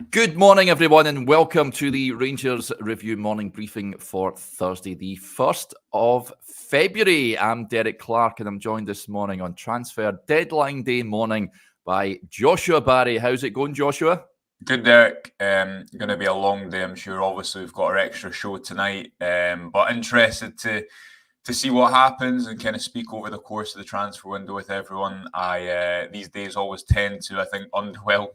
Good morning, everyone, and welcome to the Rangers Review morning briefing for Thursday, the 1st of February. I'm Derek Clark, and I'm joined this morning on transfer deadline day morning by Joshua Barry. How's it going, Joshua? Good, Derek. Going to be a long day, I'm sure. Obviously, we've got our extra show tonight, but interested to see what happens and kind of speak over the course of the transfer window with everyone. I these days always tend to, I think, underwhelm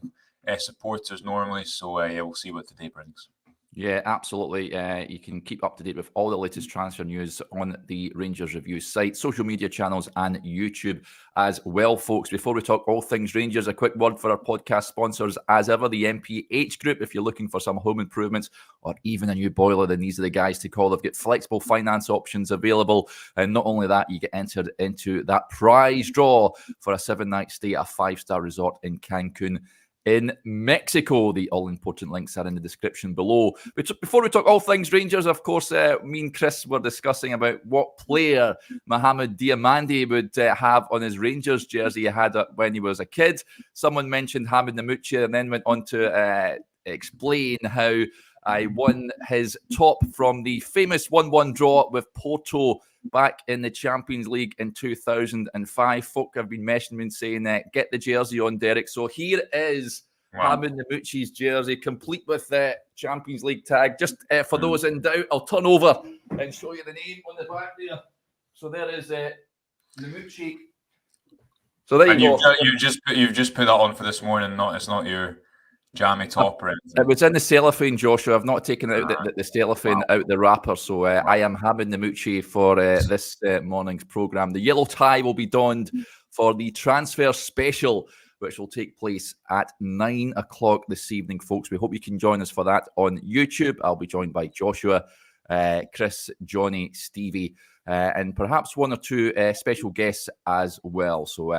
supporters normally. So yeah, we'll see what today brings. Yeah, absolutely. You can keep up to date with all the latest transfer news on the Rangers Review site, social media channels, and YouTube as well, folks. Before we talk all things Rangers, a quick word for our podcast sponsors. As ever, the MPH Group. If you're looking for some home improvements or even a new boiler, then these are the guys to call. They've got flexible finance options available. And not only that, you get entered into that prize draw for a 7-night stay at a 5-star resort in Cancun in Mexico. The all-important links are in the description below. But before we talk all things Rangers, of course, me and Chris were discussing about what player Mohamed Diamandi would have on his Rangers jersey he had when he was a kid. Someone mentioned Hamid Namouchi and then went on to explain how I won his top from the famous 1-1 draw with Porto back in the Champions League in 2005. Folk have been messaging me and saying, get the jersey on, Derek. So here is Hamid Namouchi's jersey, complete with the Champions League tag. Just for those in doubt, I'll turn over and show you the name on the back there. So there is Namouchi. So there you go. You've just put that on for this morning. It's not your jammy top or anything. It was in the cellophane, Joshua. I've not taken out the cellophane out the wrapper, so I am Hamid Namouchi for this morning's programme. The yellow tie will be donned for the transfer special, which will take place at 9 o'clock this evening, folks. We hope you can join us for that on YouTube. I'll be joined by Joshua, Chris, Johnny, Stevie, and perhaps one or two special guests as well. So,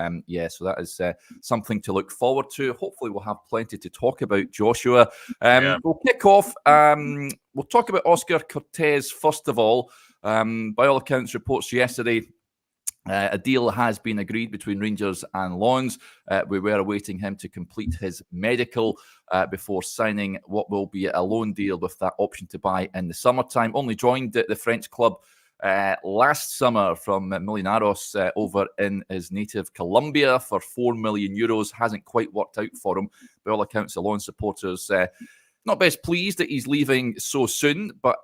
so that is something to look forward to. Hopefully, we'll have plenty to talk about, Joshua. We'll kick off. We'll talk about Oscar Cortez first of all. By all accounts, reports yesterday, a deal has been agreed between Rangers and Lons. We were awaiting him to complete his medical before signing what will be a loan deal with that option to buy in the summertime. Only joined the French club last summer from Millonarios over in his native Colombia for €4 million. Hasn't quite worked out for him. By all accounts, the Lons supporters not best pleased that he's leaving so soon, but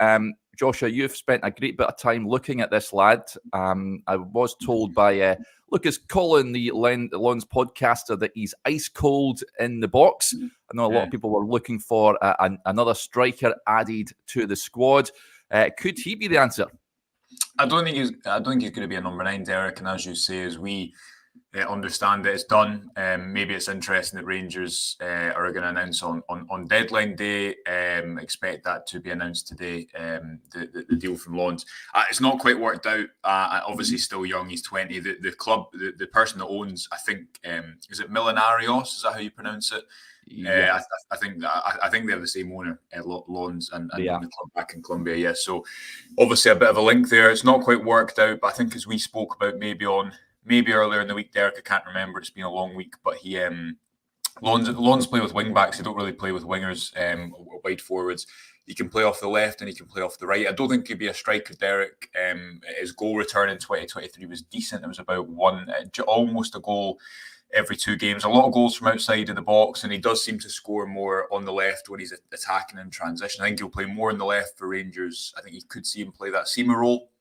Joshua, you've spent a great bit of time looking at this lad. I was told by Lucas Collin, the Lons podcaster, that he's ice cold in the box. I know a lot of people were looking for another striker added to the squad. Could he be the answer? I don't think he's going to be a number 9, Derek. And as you say, as we understand that it's done, maybe it's interesting that Rangers are going to announce on deadline day. Expect that to be announced today. The deal from Lons. It's not quite worked out. Obviously, still young. He's 20. The club, the person that owns, I think, is it Millonarios? Is that how you pronounce it? Yeah. I think they have the same owner at Lons and the club back in Colombia. Yeah, so obviously a bit of a link there. It's not quite worked out, but I think as we spoke about maybe earlier in the week, Derek, I can't remember. It's been a long week, but Lons play with wing backs. They don't really play with wingers or wide forwards. He can play off the left and he can play off the right. I don't think he'd be a striker, Derek. His goal return in 2023 was decent. It was about almost a goal every 2 games. A lot of goals from outside of the box, and he does seem to score more on the left when he's attacking in transition. I think he'll play more on the left for Rangers. I think you could see him play that seamer role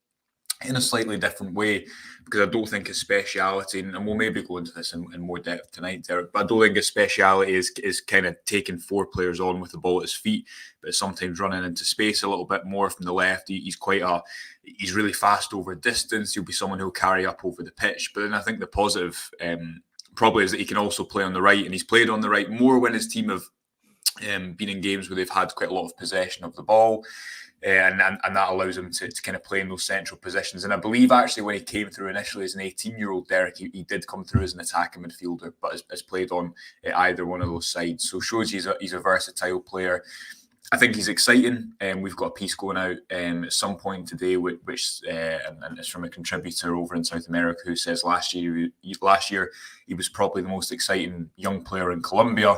in a slightly different way, because I don't think his speciality, and we'll maybe go into this in more depth tonight, Derek, but I don't think his speciality is kind of taking 4 players on with the ball at his feet, but sometimes running into space a little bit more from the left. He's really fast over distance. He'll be someone who'll carry up over the pitch. But then I think the positive probably is that he can also play on the right, and he's played on the right more when his team have been in games where they've had quite a lot of possession of the ball. And that allows him to kind of play in those central positions. And I believe actually when he came through initially as an 18-year-old, Derek, he did come through as an attacking midfielder, but has played on either one of those sides. So shows he's a versatile player. I think he's exciting. We've got a piece going out at some point today, which and it's from a contributor over in South America who says last year he was probably the most exciting young player in Colombia.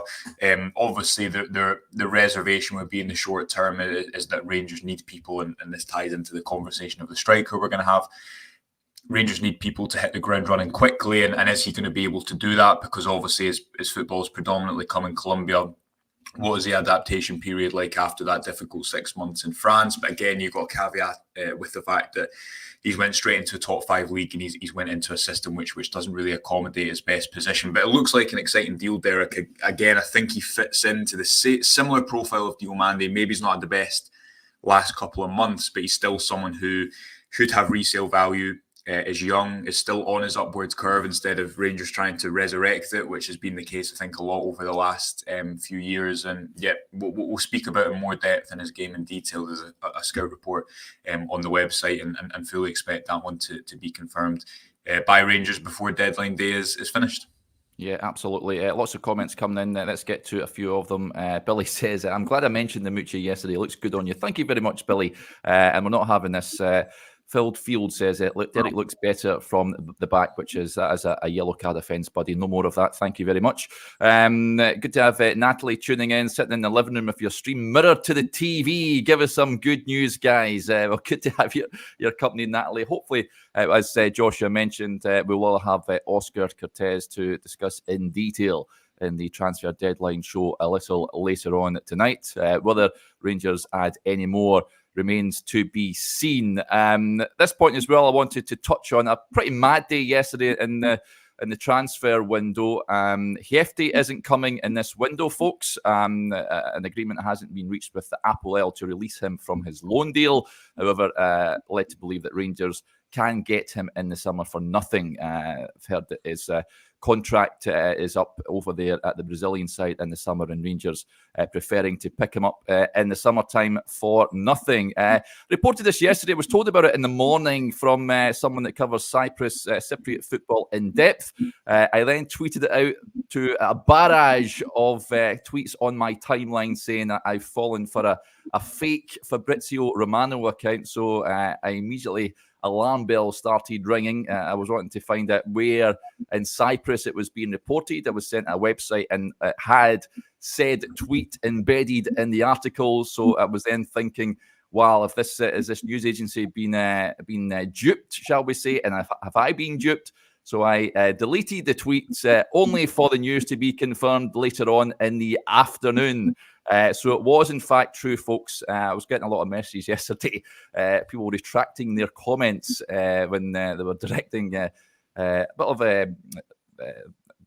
Obviously, the reservation would be in the short term is that Rangers need people, and this ties into the conversation of the striker we're going to have. Rangers need people to hit the ground running quickly, and is he going to be able to do that? Because obviously his football is predominantly come in Colombia. What is the adaptation period like after that difficult 6 months in France? But again, you've got a caveat with the fact that he's went straight into a top 5 league, and he's went into a system which doesn't really accommodate his best position. But it looks like an exciting deal, Derek. Again, I think he fits into the similar profile of Diomande. Maybe he's not the best last couple of months, but he's still someone who should have resale value. Is young, is still on his upwards curve instead of Rangers trying to resurrect it, which has been the case, I think, a lot over the last few years. And yeah, we'll speak about in more depth in his game in detail. There's a scout report on the website, and fully expect that one to be confirmed by Rangers before deadline day is finished. Yeah, absolutely. Lots of comments coming in. Let's get to a few of them. Billy says, I'm glad I mentioned the Mucci yesterday. It looks good on you. Thank you very much, Billy. And we're not having this... Filled Field says, Derek looks better from the back, which is that is a yellow card offence, buddy. No more of that. Thank you very much. Good to have Natalie tuning in, sitting in the living room of your stream mirror to the TV. Give us some good news, guys. Well, good to have your company, Natalie. Hopefully, as Joshua mentioned, we will have Oscar Cortez to discuss in detail in the transfer deadline show a little later on tonight. Whether Rangers add any more remains to be seen. At this point as well, I wanted to touch on a pretty mad day yesterday in the transfer window. Hefty isn't coming in this window, folks. An agreement hasn't been reached with the Apoel to release him from his loan deal. However, led to believe that Rangers can get him in the summer for nothing. I've heard that his contract is up over there at the Brazilian side in the summer, and Rangers preferring to pick him up in the summertime for nothing. Reported this yesterday, was told about it in the morning from someone that covers Cypriot football in depth. I then tweeted it out to a barrage of tweets on my timeline saying that I've fallen for a fake Fabrizio Romano account. So I immediately... alarm bell started ringing. I was wanting to find out where in Cyprus it was being reported. I was sent a website, and it had said tweet embedded in the article. So I was then thinking, wow, if this is this news agency been duped, shall we say? And have I been duped? So I deleted the tweets only for the news to be confirmed later on in the afternoon. So it was, in fact, true, folks. I was getting a lot of messages yesterday. People retracting their comments when they were directing a bit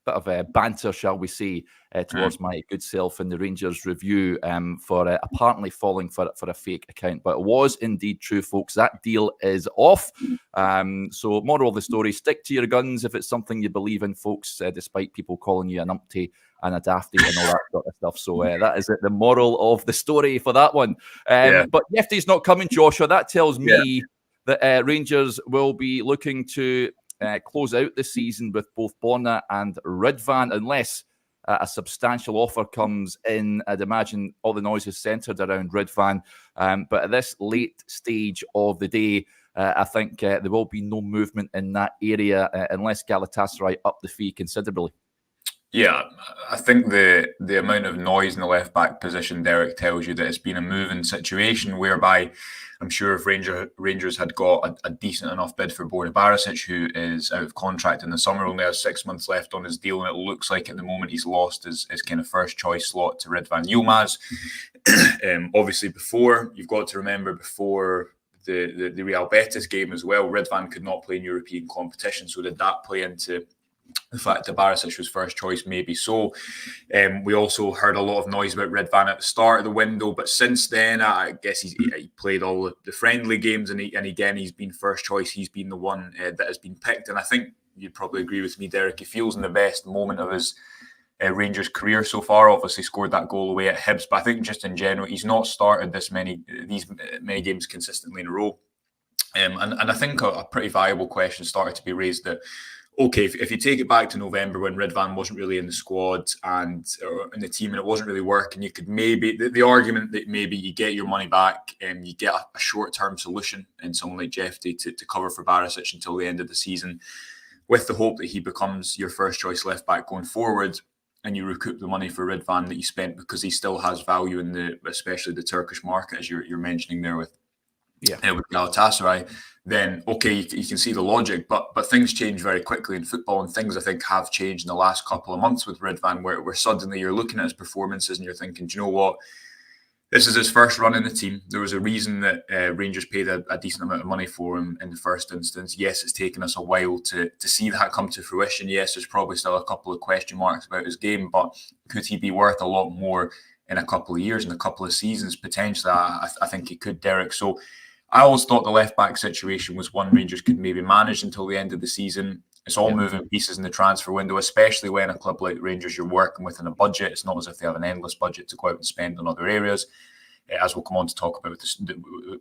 of banter, shall we say, towards my good self in the Rangers review for apparently falling for a fake account. But it was indeed true, folks. That deal is off. So moral of the story, stick to your guns if it's something you believe in, folks, despite people calling you an umpty and a dafty and all that sort of stuff. So that is the moral of the story for that one. But Hefty's not coming, Joshua. That tells me that Rangers will be looking to close out the season with both Borna and Ridvan, unless a substantial offer comes in. I'd imagine all the noise is centred around Ridvan. But at this late stage of the day, I think there will be no movement in that area unless Galatasaray up the fee considerably. Yeah, I think the amount of noise in the left-back position, Derek, tells you that it's been a moving situation whereby I'm sure if Rangers had got a decent enough bid for Barisich, who is out of contract in the summer, only has 6 months left on his deal, and it looks like at the moment he's lost his kind of first-choice slot to Ridvan Yilmaz. Obviously, you've got to remember, before the Real Betis game as well, Ridvan could not play in European competition, so did that play into the fact that Barisich was first choice? Maybe so. We also heard a lot of noise about Ridvan at the start of the window, but since then, I guess he played all the friendly games, and again, he's been first choice. He's been the one that has been picked, and I think you'd probably agree with me, Derek. He feels in the best moment of his Rangers career so far. Obviously, scored that goal away at Hibs, but I think just in general, he's not started these many games consistently in a row. And I think a pretty viable question started to be raised that okay, if you take it back to November when Ridvan wasn't really in the squad and or in the team and it wasn't really working, you could maybe, the argument that maybe you get your money back and you get a short-term solution in someone like Jeffy to cover for Barisich until the end of the season, with the hope that he becomes your first choice left back going forward, and you recoup the money for Ridvan that you spent because he still has value in especially the Turkish market, as you're mentioning there with Galatasaray, then okay, you can see the logic, but things change very quickly in football, and things I think have changed in the last couple of months with Ridvan, where suddenly you're looking at his performances and you're thinking, do you know what? This is his first run in the team. There was a reason that Rangers paid a decent amount of money for him in the first instance. Yes, it's taken us a while to see that come to fruition. Yes, there's probably still a couple of question marks about his game, but could he be worth a lot more in a couple of years, in a couple of seasons? Potentially, I think he could, Derek. So I always thought the left-back situation was one Rangers could maybe manage until the end of the season. It's all moving pieces in the transfer window, especially when a club like Rangers, you're working within a budget. It's not as if they have an endless budget to go out and spend on other areas, as we'll come on to talk about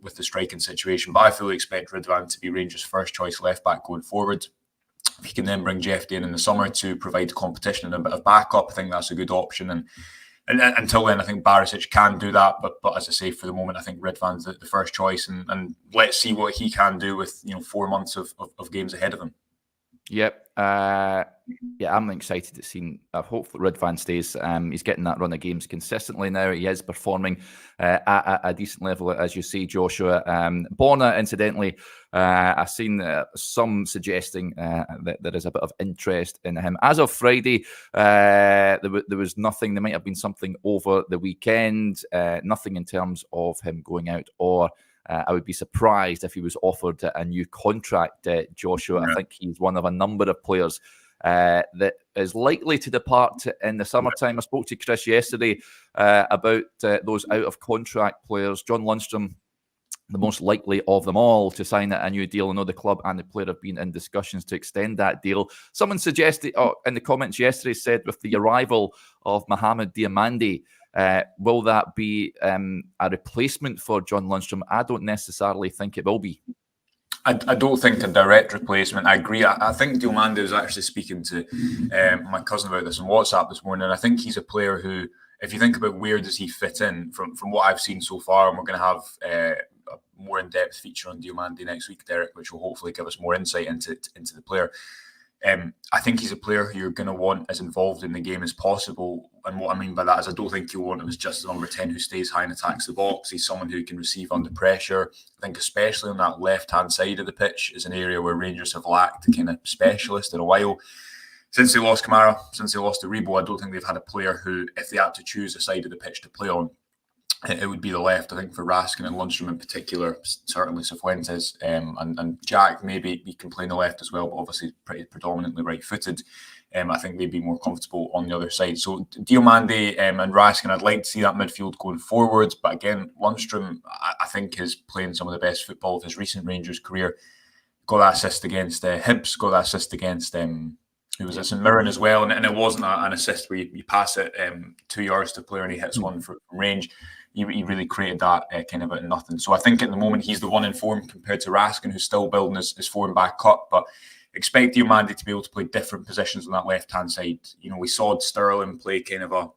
with the striking situation. But I fully expect Ridvan to be Rangers' first choice left-back going forward. If you can then bring Jeffy in the summer to provide competition and a bit of backup, I think that's a good option. And until then, I think Barisich can do that. But as I say, for the moment, I think Ridvan's the first choice. And let's see what he can do with 4 months of games ahead of him. Yep. I'm excited to see. I hope that Ridvan stays. He's getting that run of games consistently now. He is performing at a decent level, as you say, Joshua. Borna, incidentally, I've seen some suggesting that there is a bit of interest in him. As of Friday, there was nothing. There might have been something over the weekend. Nothing in terms of him going out, or I would be surprised if he was offered a new contract, Joshua. I think he's one of a number of players that is likely to depart in the summertime. I spoke to Chris yesterday about those out-of-contract players. John Lundstrom, the most likely of them all to sign a new deal. I know the club and the player have been in discussions to extend that deal. Someone suggested, in the comments yesterday, said with the arrival of Mohamed Diamande, will that be a replacement for John Lundstrom? I don't necessarily think it will be. I don't think a direct replacement. I agree. I think Diamande was actually speaking to my cousin about this on WhatsApp this morning. And I think he's a player who, if you think about where does he fit in from what I've seen so far, and we're going to have a more in-depth feature on Diamande next week, Derek, which will hopefully give us more insight into the player. I think he's a player who you're going to want as involved in the game as possible. And what I mean by that is I don't think you want him as just a number 10 who stays high and attacks the box. He's someone who can receive under pressure. I think especially on that left-hand side of the pitch is an area where Rangers have lacked a kind of specialist in a while. Since they lost Kamara, since they lost Aribo, I don't think they've had a player who, if they had to choose a side of the pitch to play on, it would be the left. I think for Raskin and Lundstrom in particular, certainly Cifuentes and Jack, maybe he can play on the left as well, but obviously pretty predominantly right-footed. I think they'd be more comfortable on the other side. So Diamande and Raskin, I'd like to see that midfield going forwards. But again, Lundstrom, I think, is playing some of the best football of his recent Rangers career. Got that assist against Hibs, got that assist against who was at St Mirren as well. And it wasn't an assist where you pass it 2 yards to a player and he hits one from range. He really created that kind of out of nothing. So I think at the moment he's the one in form compared to Raskin, who's still building his form back up. But expect Diamande to be able to play different positions on that left-hand side. We saw Sterling play kind of a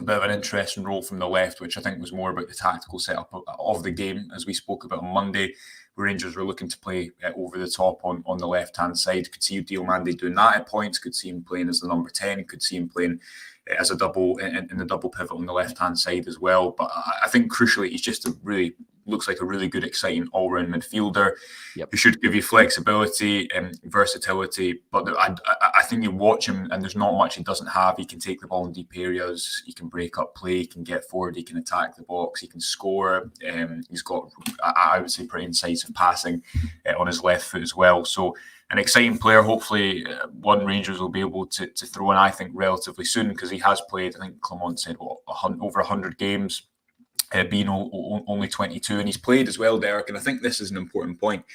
bit of an interesting role from the left, which I think was more about the tactical setup of the game, as we spoke about on Monday, where Rangers were looking to play over the top on the left-hand side. Could see Diamande doing that at points, could see him playing as the number 10, could see him playing as a double in the double pivot on the left-hand side as well. But I think crucially, he's just looks like a really good, exciting all-round midfielder who should give you flexibility and versatility. But I think you watch him and there's not much he doesn't have. He can take the ball in deep areas. He can break up play. He can get forward. He can attack the box. He can score. He's got, I would say, pretty incisive passing on his left foot as well. So an exciting player. Hopefully, one Rangers will be able to throw in, I think, relatively soon, because he has played, I think Clement said, over 100 games. Being only 22, and he's played as well, Derek. And I think this is an important point.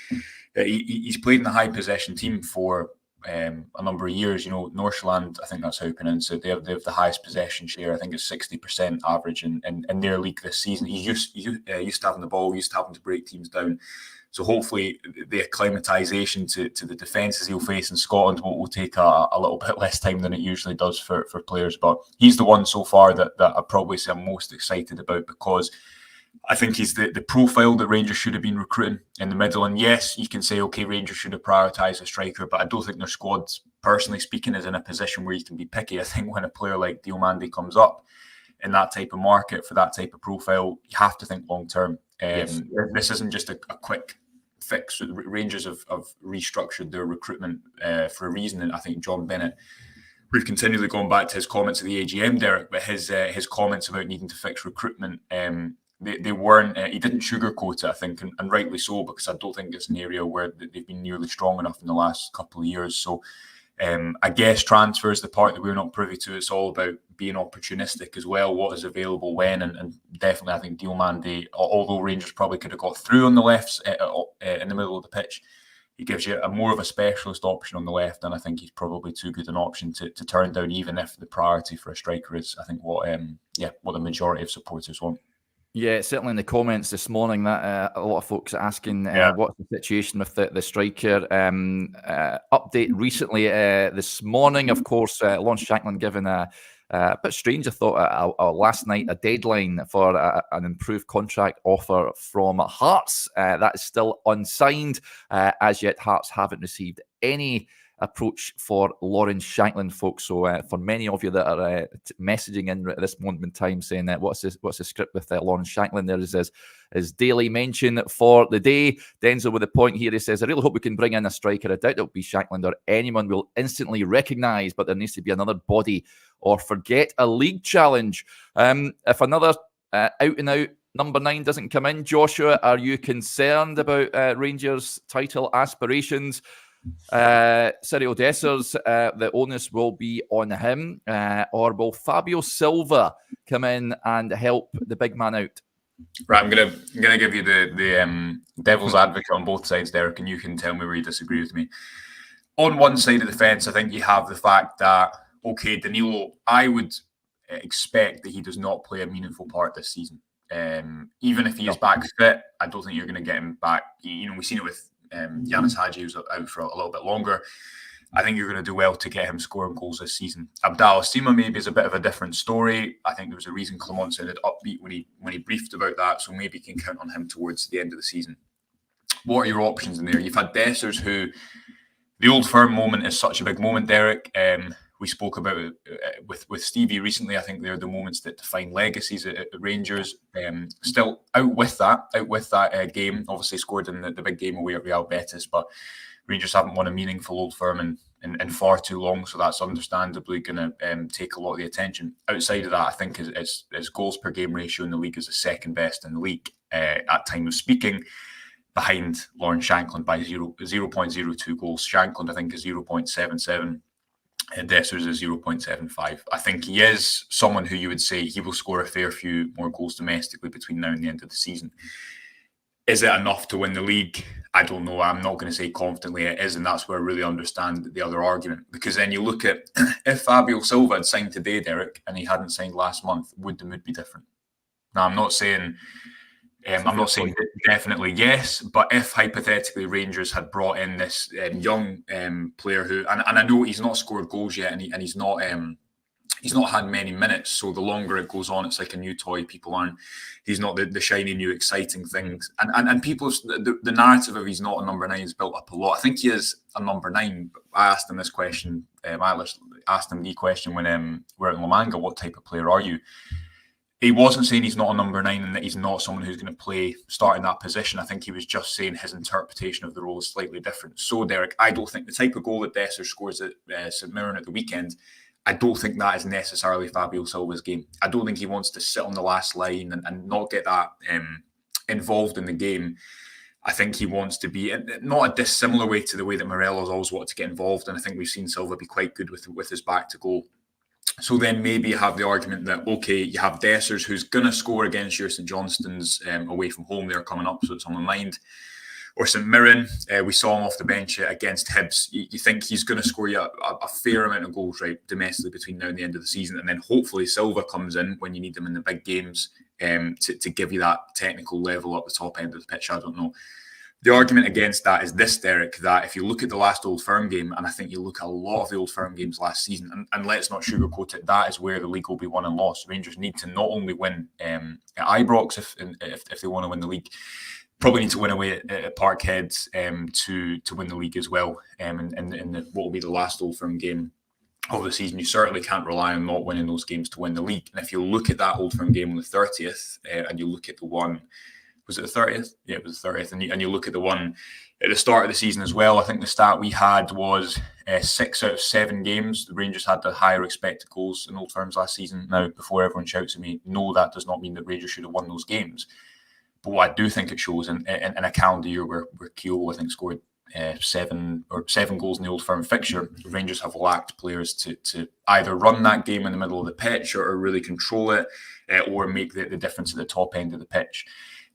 He's played in the high possession team for a number of years. Nordsjælland, I think that's how you pronounce it. They have the highest possession share. I think it's 60% average in their league this season. He's used to having the ball, used to having to break teams down. So hopefully the acclimatisation to the defences he'll face in Scotland will take a little bit less time than it usually does for players. But he's the one so far that I probably say I'm most excited about, because I think he's the profile that Rangers should have been recruiting in the middle. And yes, you can say, okay, Rangers should have prioritised a striker, but I don't think their squad, personally speaking, is in a position where you can be picky. I think when a player like Diomande comes up in that type of market for that type of profile, you have to think long term. Yes. This isn't just a quick fix. Rangers have restructured their recruitment for a reason, and I think John Bennett, we've continually gone back to his comments at the AGM, Derek, but his comments about needing to fix recruitment, they weren't, he didn't sugarcoat it, I think, and rightly so, because I don't think it's an area where they've been nearly strong enough in the last couple of years. So I guess transfer is the part that we're not privy to. It's all about being opportunistic as well, what is available when, and definitely I think Diomande, although Rangers probably could have got through on the left in the middle of the pitch, he gives you more of a specialist option on the left, and I think he's probably too good an option to turn down, even if the priority for a striker is, I think, what the majority of supporters want. Yeah, certainly in the comments this morning, that a lot of folks are asking what's the situation with the striker. Update recently this morning, of course, Lon Shanklin given a bit strange, I thought, last night, a deadline for an improved contract offer from Hearts. That is still unsigned. As yet, Hearts haven't received any approach for Lawrence Shanklin, folks. So for many of you that are messaging in at this moment in time saying what's the script with Lawrence Shanklin, there is his daily mention for the day. Denzel with a point here. He says, I really hope we can bring in a striker. I doubt it'll be Shanklin or anyone we'll instantly recognise, but there needs to be another body or forget a league challenge. If another out-and-out number 9 doesn't come in, Joshua, are you concerned about Rangers' title aspirations? Cyril Dessers, the onus will be on him, or will Fabio Silva come in and help the big man out? Right, I'm gonna give you the devil's advocate on both sides, Derek, and you can tell me where you disagree with me. On one side of the fence, I think you have the fact that, okay, Danilo, I would expect that he does not play a meaningful part this season. Even if he is back fit, I don't think you're going to get him back. We've seen it with Yanis Hadji, who's out for a little bit longer. I think you're going to do well to get him scoring goals this season. Abdallah Sima maybe is a bit of a different story. I think there was a reason Clement sounded upbeat when he briefed about that, so maybe you can count on him towards the end of the season. What are your options in there? You've had Dessers, who the Old Firm moment is such a big moment, Derek. We spoke about it with Stevie recently. I think they're the moments that define legacies at Rangers. Still out with that game. Obviously scored in the big game away at Real Betis, but Rangers haven't won a meaningful Old Firm in far too long, so that's understandably going to take a lot of the attention. Outside of that, I think his goals per game ratio in the league is the second best in the league at time of speaking, behind Lawrence Shanklin by 0.02 goals. Shanklin, I think, is 0.77. And Dessers is 0.75. I think he is someone who you would say he will score a fair few more goals domestically between now and the end of the season. Is it enough to win the league? I don't know. I'm not going to say confidently it is, and that's where I really understand the other argument. Because then you look at, if Fabio Silva had signed today, Derek, and he hadn't signed last month, would the mood be different? Now, I'm not saying definitely yes, but if hypothetically Rangers had brought in this young player who, and I know he's not scored goals yet, and he's not had many minutes. So the longer it goes on, it's like a new toy. He's not the shiny new exciting things, and people, the narrative of he's not a number 9 is built up a lot. I think he is a number 9. I asked him this question. I asked him the question when we're at La Manga. What type of player are you? He wasn't saying he's not a number 9 and that he's not someone who's going to start in that position. I think he was just saying his interpretation of the role is slightly different. So, Derek, I don't think the type of goal that Dessers scores at St Mirren at the weekend, I don't think that is necessarily Fabio Silva's game. I don't think he wants to sit on the last line and not get that involved in the game. I think he wants to be, not a dissimilar way to the way that Morelos always wanted to get involved. And I think we've seen Silva be quite good with his back to goal. So then maybe you have the argument that, okay, you have Dessers who's going to score against your St Johnstone's away from home. They're coming up, so it's on my mind. Or St Mirren, we saw him off the bench against Hibs. You think he's going to score you a fair amount of goals, right, domestically between now and the end of the season. And then hopefully Silva comes in when you need them in the big games to give you that technical level at the top end of the pitch. I don't know. The argument against that is this, Derek, that if you look at the last Old Firm game, and I think you look at a lot of the Old Firm games last season, and let's not sugarcoat it, that is where the league will be won and lost. Rangers need to not only win at Ibrox if they want to win the league, probably need to win away at Parkhead to win the league as well. And what will be the last Old Firm game of the season, you certainly can't rely on not winning those games to win the league. And if you look at that Old Firm game on the 30th, and you look at the one, was it the 30th? Yeah, it was the 30th. And you look at the one at the start of the season as well. I think the stat we had was 6 out of 7 games. The Rangers had the higher expected goals in Old Firms last season. Now, before everyone shouts at me, no, that does not mean that Rangers should have won those games. But what I do think it shows in a calendar year where Keogh, I think, scored 7 goals in the Old Firm fixture, Rangers have lacked players to either run that game in the middle of the pitch or really control it, or make the difference at the top end of the pitch.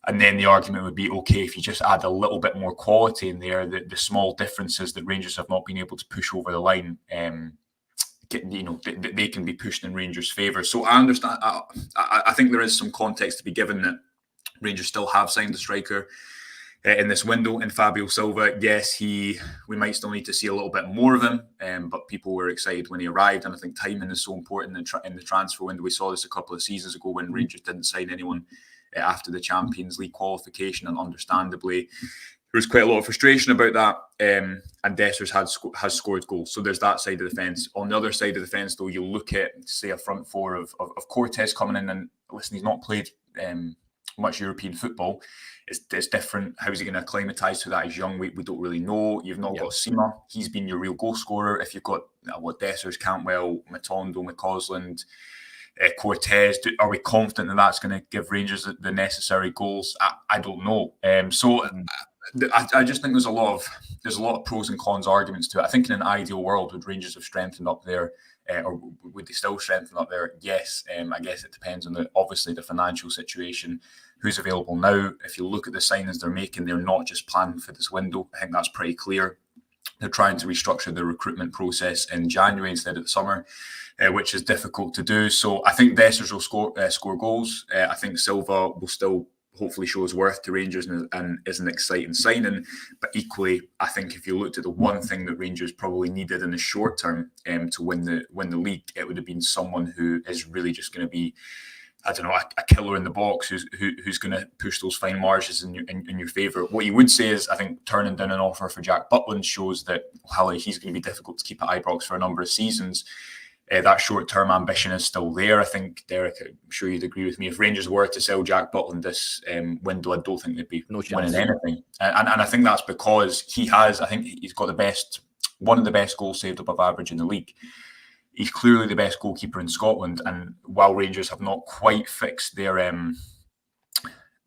And then the argument would be, okay, if you just add a little bit more quality in there, the small differences that Rangers have not been able to push over the line, they can be pushed in Rangers' favour. So I understand. I think there is some context to be given that Rangers still have signed a striker in this window in Fabio Silva. Yes, we might still need to see a little bit more of him, but people were excited when he arrived, and I think timing is so important in the transfer window. We saw this a couple of seasons ago when Rangers didn't sign anyone after the Champions League qualification, and understandably there was quite a lot of frustration about that, and Dessers has scored goals, so there's that side of the fence. On the other side of the fence, though, you look at, say, a front four of Cortez coming in, and listen, he's not played much European football. It's different. How's he going to acclimatise to that? He's young. We don't really know. You've not got Sima. He's been your real goal scorer. If you've got Dessers, Cantwell, Matondo, McCausland, Cortez, are we confident that that's going to give Rangers the necessary goals? I don't know. So I just think there's a lot of pros and cons arguments to it. I think in an ideal world, would Rangers have strengthened up there, or would they still strengthen up there? Yes. I guess it depends on obviously the financial situation, who's available now. If you look at the signings they're making, they're not just planning for this window. I think that's pretty clear. They're trying to restructure the recruitment process in January instead of the summer, which is difficult to do. So I think Dessers will score goals. I think Silva will still hopefully show his worth to Rangers and is an exciting signing. But equally, I think if you looked at the one thing that Rangers probably needed in the short term to win the league, it would have been someone who is really just going to be, I don't know, a killer in the box who's going to push those fine margins in your favour. What you would say is, I think turning down an offer for Jack Butland shows that while he's going to be difficult to keep at Ibrox for a number of seasons, that short-term ambition is still there. I think, Derek, I'm sure you'd agree with me. If Rangers were to sell Jack Butland this window, I don't think they'd be winning anything. And I think that's because he's got one of the best goals saved above average in the league. He's clearly the best goalkeeper in Scotland. And while Rangers have not quite fixed their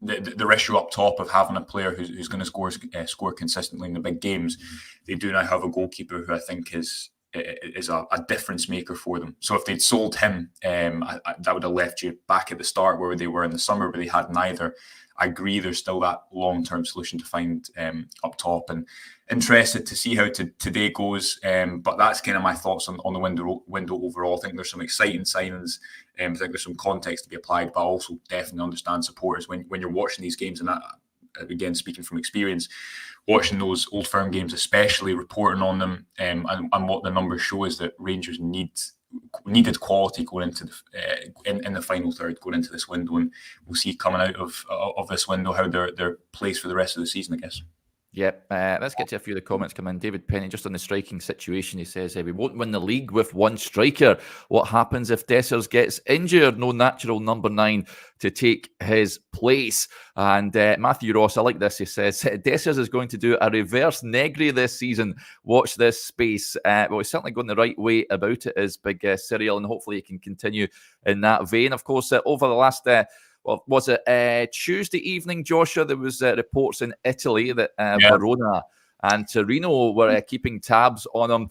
the issue up top of having a player who's going to score consistently in the big games, they do now have a goalkeeper who I think is a difference maker for them. So if they'd sold him, that would have left you back at the start where they were in the summer, but they had neither. I agree there's still that long-term solution to find up top, and interested to see how today goes. But that's kind of my thoughts on the window overall. I think there's some exciting signings. I think there's some context to be applied, but I also definitely understand supporters when you're watching these games, and that, again, speaking from experience, watching those Old Firm games, especially reporting on them, and what the numbers show is that Rangers needed quality going into in the final third going into this window, and we'll see coming out of this window how they're placed for the rest of the season, I guess. Yep. Let's get to a few of the comments come in. David Penny, just on the striking situation, he says, we won't win the league with one striker. What happens if Dessers gets injured? No natural number 9 to take his place. And Matthew Ross, I like this. He says, Dessers is going to do a reverse Negri this season. Watch this space. Well, he's certainly going the right way about it, is Big Cyril, and hopefully he can continue in that vein. Of course, over the last... was it Tuesday evening, Joshua? There was reports in Italy that Verona and Torino were keeping tabs on him.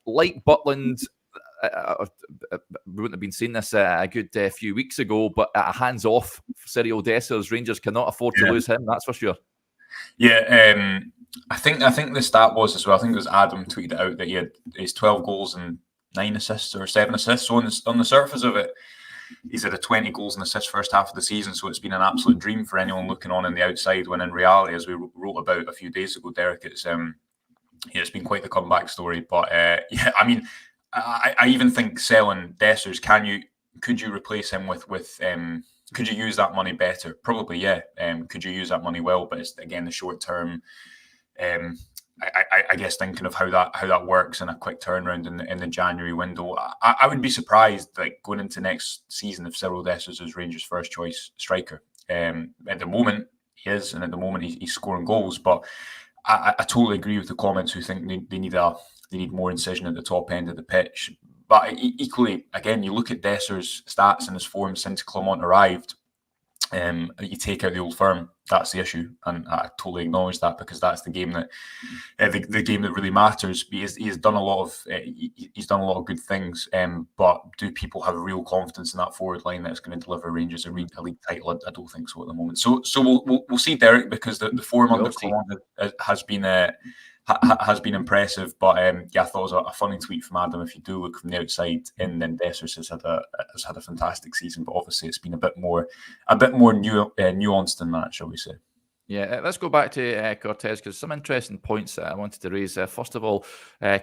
Like Butland, we wouldn't have been seeing this a good few weeks ago, but a hands-off Cyril Dessers. Rangers cannot afford to lose him, that's for sure. Yeah, I think the stat was as well, I think it was Adam tweeted out that he had his 12 goals and 9 assists or 7 assists on the surface of it. he's had a 20 goals and assists first half of the season, so it's been an absolute dream for anyone looking on the outside. When in reality, as we wrote about a few days ago, Derek, it's been quite the comeback story. But yeah, I mean, I even think selling Dessers, could you replace him with could you use that money better? Probably, yeah. Could you use that money well? But it's again the short term. I guess thinking of how that works in a quick turnaround in the January window, I would be surprised, like going into next season, if Cyril Dessers is Rangers' first choice striker. At the moment he is, and at the moment he's scoring goals. But I totally agree with the comments who think they need more incision at the top end of the pitch. But equally, again, you look at Dessers' stats and his form since Clement arrived. You take out the old firm, that's the issue, and I totally acknowledge that, because that's the game that the game that really matters. He's done a lot of good things, but do people have real confidence in that forward line that it's going to deliver Rangers a league title? I don't think so at the moment. So we'll see, Derek, because the form under Clement has been impressive. But yeah, I thought it was a funny tweet from Adam. If you do look from the outside in, then Dessers has had a fantastic season, but obviously it's been a bit more nuanced than that, shall we say. Yeah, let's go back to Cortez, because some interesting points that I wanted to raise. First of all,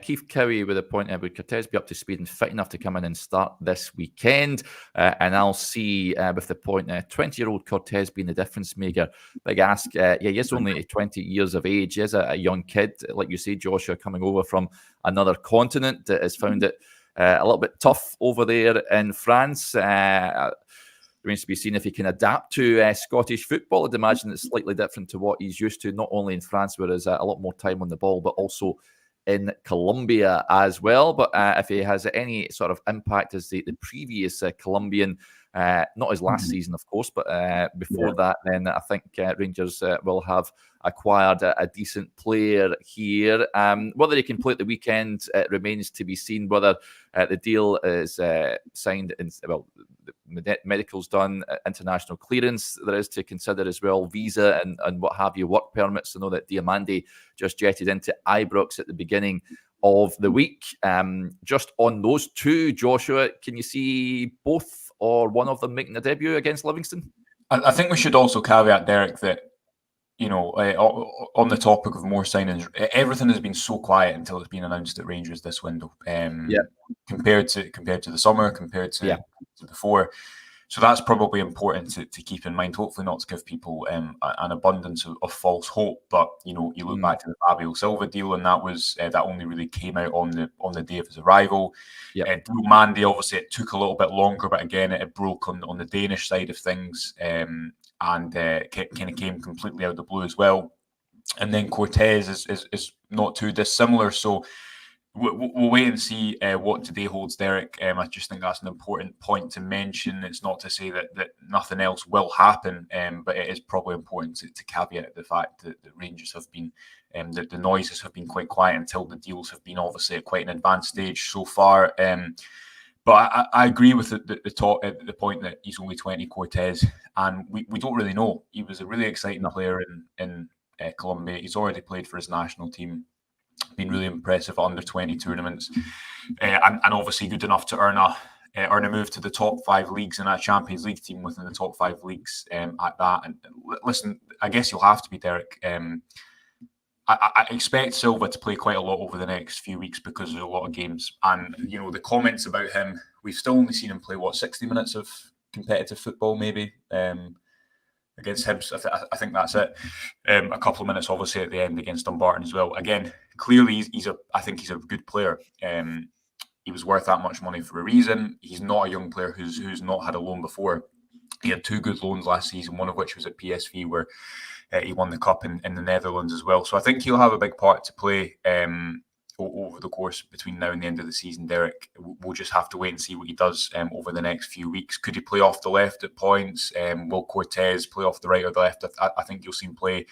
Keith Cowie with a point, would Cortez be up to speed and fit enough to come in and start this weekend? And I'll see with the point, 20-year-old Cortez being the difference maker. Big ask. Yeah, he is only 20 years of age. He is a young kid, like you say, Joshua, coming over from another continent that has found it a little bit tough over there in France. Remains to be seen if he can adapt to Scottish football. I'd imagine it's slightly different to what he's used to, not only in France, where there's a lot more time on the ball, but also in Colombia as well. But if he has any sort of impact as the previous Colombian, not his last season, of course, but before that, then I think Rangers will have acquired a decent player here. Whether he can play at the weekend remains to be seen. Whether the deal is signed, the medical's done, international clearance there is to consider as well, visa and what have you, work permits. I know that Diamande just jetted into Ibrox at the beginning of the week. Just on those two, Joshua, can you see both or one of them making a debut against Livingston? I think we should also caveat, Derek, that on the topic of more signings, everything has been so quiet until it's been announced at Rangers this window. Compared to the summer, compared to before. So that's probably important to keep in mind. Hopefully not to give people an abundance of false hope. But you look back to the Fabio Silva deal, and that was that only really came out on the day of his arrival. Diamande, obviously it took a little bit longer, but again it broke on the Danish side of things, and kind of came completely out of the blue as well. And then Cortez is not too dissimilar. So we'll wait and see what today holds, Derek. I just think that's an important point to mention. It's not to say that nothing else will happen, but it is probably important to caveat the fact that the Rangers have been, that the noises have been quite quiet until the deals have been obviously at quite an advanced stage so far. But I agree with the point that he's only 20, Cortez, and we don't really know. He was a really exciting player in Colombia. He's already played for his national team. Been really impressive under 20 tournaments, and obviously good enough to earn a move to the top 5 leagues in a Champions League team within the top 5 leagues at that. And listen, I guess you'll have to be, Derek. I expect Silva to play quite a lot over the next few weeks because there's a lot of games. And the comments about him, we've still only seen him play 60 minutes of competitive football, maybe. Against Hibs, I think that's it. A couple of minutes, obviously, at the end against Dumbarton as well. Again, clearly, I think he's a good player. He was worth that much money for a reason. He's not a young player who's not had a loan before. He had 2 good loans last season, one of which was at PSV, where he won the cup in the Netherlands as well. So I think he'll have a big part to play over the course between now and the end of the season, Derek. We'll just have to wait and see what he does over the next few weeks. Could he play off the left at points? Will Cortez play off the right or the left? I think you'll see him play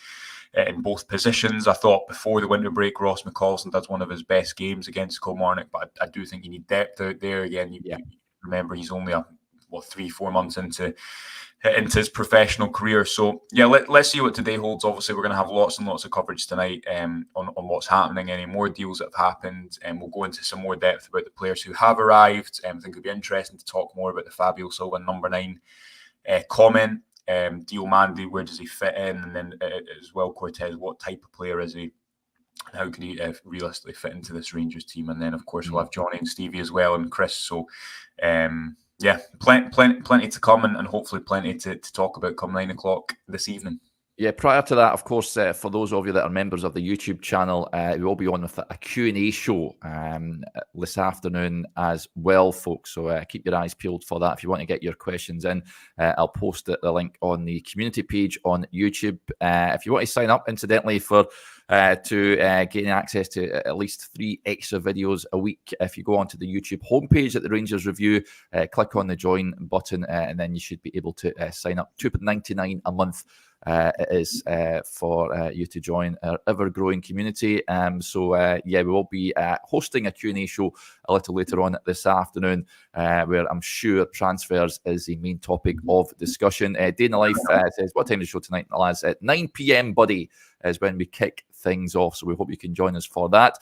in both positions. I thought before the winter break, Ross McCausland does one of his best games against Kilmarnock, but I do think you need depth out there. Again, you remember he's only 3-4 months into his professional career. So yeah, let's see what today holds. Obviously, we're going to have lots and lots of coverage tonight on what's happening, any more deals that have happened, and we'll go into some more depth about the players who have arrived. I think it'll be interesting to talk more about the Fabio Silva number 9 comment. Diomande, where does he fit in? And then as well, Cortez, what type of player is he? How can he realistically fit into this Rangers team? And then, of course, we'll have Johnny and Stevie as well, and Chris. So, yeah, plenty to come, and hopefully plenty to talk about come 9 o'clock this evening. Yeah, prior to that, of course, for those of you that are members of the YouTube channel, we will be on with a Q&A show this afternoon as well, folks. So keep your eyes peeled for that. If you want to get your questions in, I'll post the link on the community page on YouTube. If you want to sign up, incidentally, to gain access to at least 3 extra videos a week, if you go onto the YouTube homepage at the Rangers Review, click on the join button, and then you should be able to sign up. £2.99 a month. It is for you to join our ever-growing community. So yeah, we will be hosting a Q&A show a little later on this afternoon, where I'm sure transfers is the main topic of discussion. Dana Life says, what time is the show tonight, lads? At 9 p.m, buddy, is when we kick things off. So we hope you can join us for that.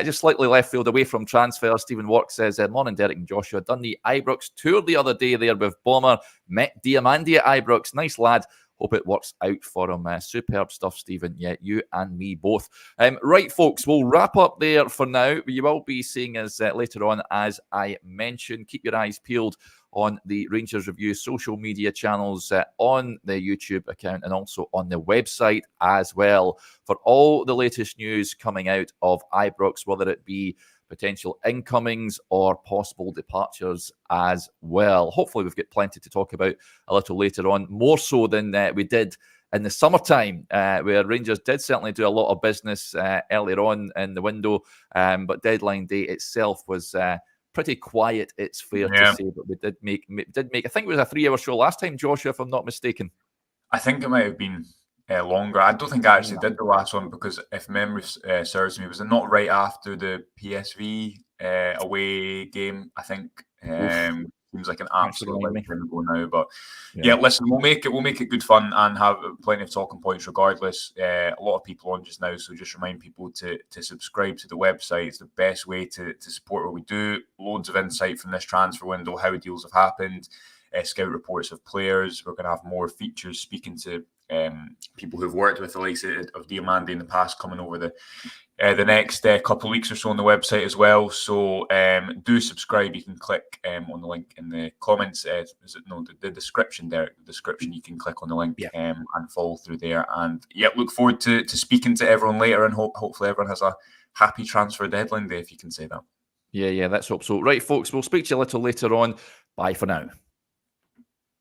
Just slightly left field away from transfer, Stephen Work says, morning, Derek and Joshua. Done the Ibrox tour the other day there with Bomber. Met Diamande at Ibrox. Nice lad. Hope it works out for him. Superb stuff, Stephen. Yeah, you and me both. Right, folks, we'll wrap up there for now. You will be seeing us later on, as I mentioned. Keep your eyes peeled on the Rangers Review social media channels, on the YouTube account, and also on the website as well, for all the latest news coming out of Ibrox, whether it be potential incomings or possible departures as well. Hopefully we've got plenty to talk about a little later on, more so than we did in the summertime, where Rangers did certainly do a lot of business earlier on in the window, but deadline day itself was pretty quiet, it's fair to say. But we did make, I think it was a 3-hour show last time, Joshua, if I'm not mistaken. I think it might have been longer. I don't think I actually did the last one, because if memory serves me, was it not right after the PSV away game? I think seems like an absolute lifetime ago now. But yeah, listen, we'll make it good fun and have plenty of talking points regardless. A lot of people on just now, so just remind people to subscribe to the website. It's the best way to support what we do. Loads of insight from this transfer window, how deals have happened, scout reports of players. We're going to have more features speaking to people who've worked with the likes of Diamande in the past, coming over the next couple of weeks or so on the website as well. So do subscribe. You can click on the link in the comments. The description there? The description. You can click on the link and follow through there. And yeah, look forward to speaking to everyone later, and hopefully everyone has a happy transfer deadline day, if you can say that. Yeah, let's hope so. Right, folks, we'll speak to you a little later on. Bye for now.